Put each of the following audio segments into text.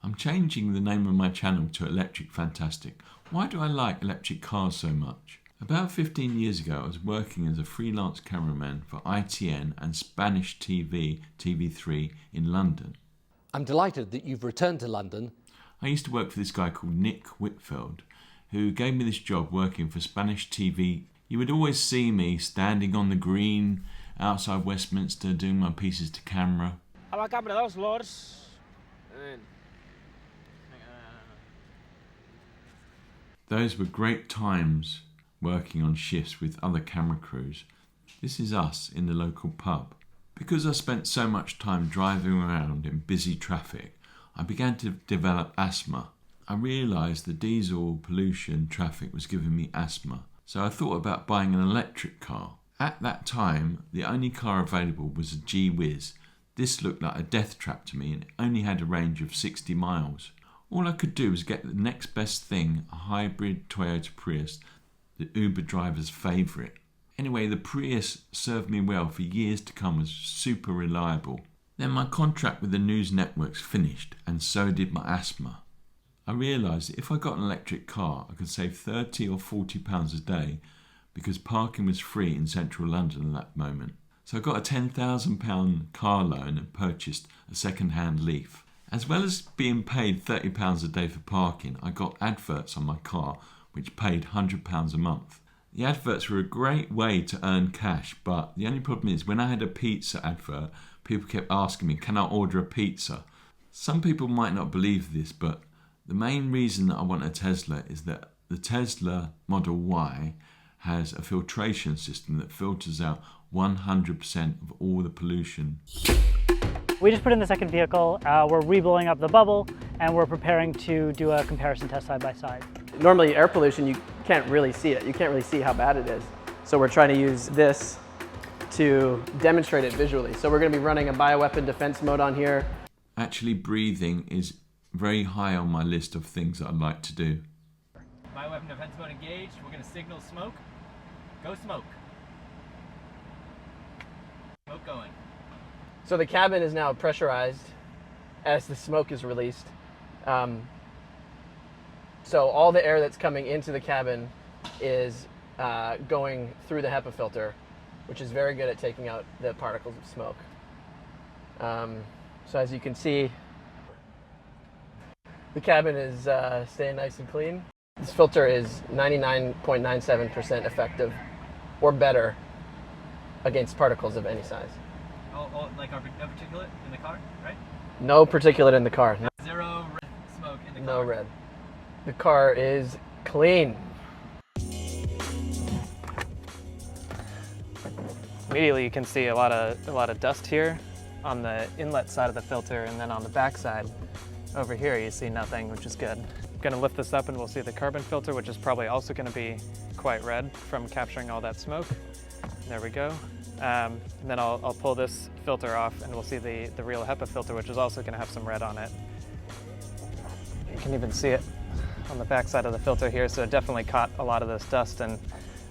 I'm changing the name of my channel to Electric Fantastic. Why do I like electric cars so much? About 15 years ago, I was working as a freelance cameraman for ITN and Spanish TV, TV3 in London. I'm delighted that you've returned to London. I used to work for this guy called Nick Whitfield, who gave me this job working for Spanish TV. You would always see me standing on the green outside Westminster doing my pieces to camera. Those were great times working on shifts with other camera crews. This is us in the local pub. Because I spent so much time driving around in busy traffic, I began to develop asthma. I realised the diesel pollution traffic was giving me asthma, so I thought about buying an electric car. At that time, the only car available was a G-Wiz. This looked like a death trap to me and it only had a range of 60 miles. All I could do was get the next best thing, a hybrid Toyota Prius, the Uber driver's favourite. Anyway, the Prius served me well for years to come, was super reliable. Then my contract with the news networks finished, and so did my asthma. I realised that if I got an electric car, I could save £30 or £40 a day because parking was free in central London at that moment. So I got a £10,000 car loan and purchased a second-hand Leaf. As well as being paid £30 a day for parking, I got adverts on my car which paid £100 a month. The adverts were a great way to earn cash, but the only problem is when I had a pizza advert, people kept asking me, can I order a pizza? Some people might not believe this, but the main reason that I want a Tesla is that the Tesla Model Y has a filtration system that filters out 100% of all the pollution. We just put in the second vehicle, we're reblowing up the bubble, and we're preparing to do a comparison test side by side. Normally air pollution, you can't really see it. You can't really see how bad it is. So we're trying to use this to demonstrate it visually. So we're going to be running a bioweapon defense mode on here. Actually, breathing is very high on my list of things that I'd like to do. Bioweapon defense mode engaged. We're going to signal smoke. Go smoke. Smoke going. So the cabin is now pressurized as the smoke is released. So all the air that's coming into the cabin is going through the HEPA filter, which is very good at taking out the particles of smoke. So as you can see, the cabin is staying nice and clean. This filter is 99.97% effective or better against particles of any size. Like our no particulate in the car, right? No particulate in the car. Zero red smoke in the car. No red. The car is clean. Immediately you can see a lot of dust here on the inlet side of the filter, and then on the back side over here you see nothing, which is good. I'm going to lift this up and we'll see the carbon filter, which is probably also going to be quite red from capturing all that smoke. There we go. And then I'll pull this filter off and we'll see the real HEPA filter, which is also going to have some red on it. You can even see it on the back side of the filter here, so it definitely caught a lot of this dust and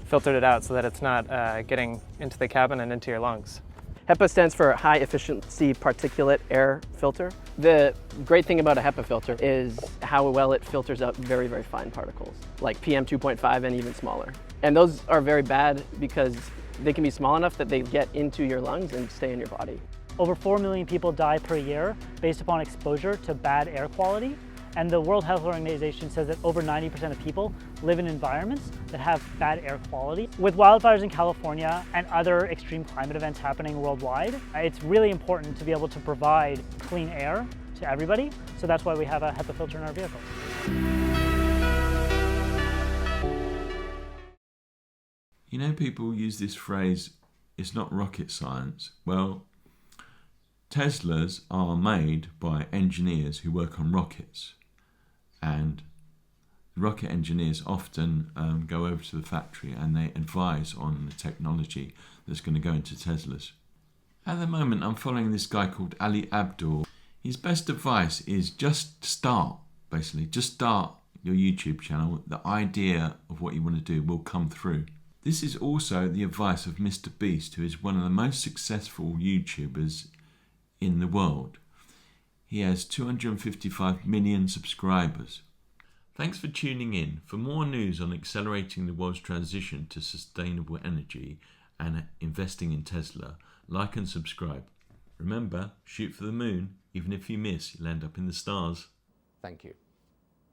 filtered it out so that it's not getting into the cabin and into your lungs. HEPA stands for High Efficiency Particulate Air Filter. The great thing about a HEPA filter is how well it filters out very, very fine particles, like PM 2.5 and even smaller. And those are very bad because they can be small enough that they get into your lungs and stay in your body. Over 4 million people die per year based upon exposure to bad air quality. And the World Health Organization says that over 90% of people live in environments that have bad air quality. With wildfires in California and other extreme climate events happening worldwide, it's really important to be able to provide clean air to everybody. So that's why we have a HEPA filter in our vehicles. You know, people use this phrase, it's not rocket science. Well, Teslas are made by engineers who work on rockets. And rocket engineers often go over to the factory and they advise on the technology that's going to go into Teslas. At the moment, I'm following this guy called Ali Abdul. His best advice is just start, basically. Just start your YouTube channel. The idea of what you want to do will come through. This is also the advice of Mr. Beast, who is one of the most successful YouTubers in the world. He has 255 million subscribers. Thanks for tuning in. For more news on accelerating the world's transition to sustainable energy and investing in Tesla, like and subscribe. Remember, shoot for the moon. Even if you miss, you'll end up in the stars. Thank you.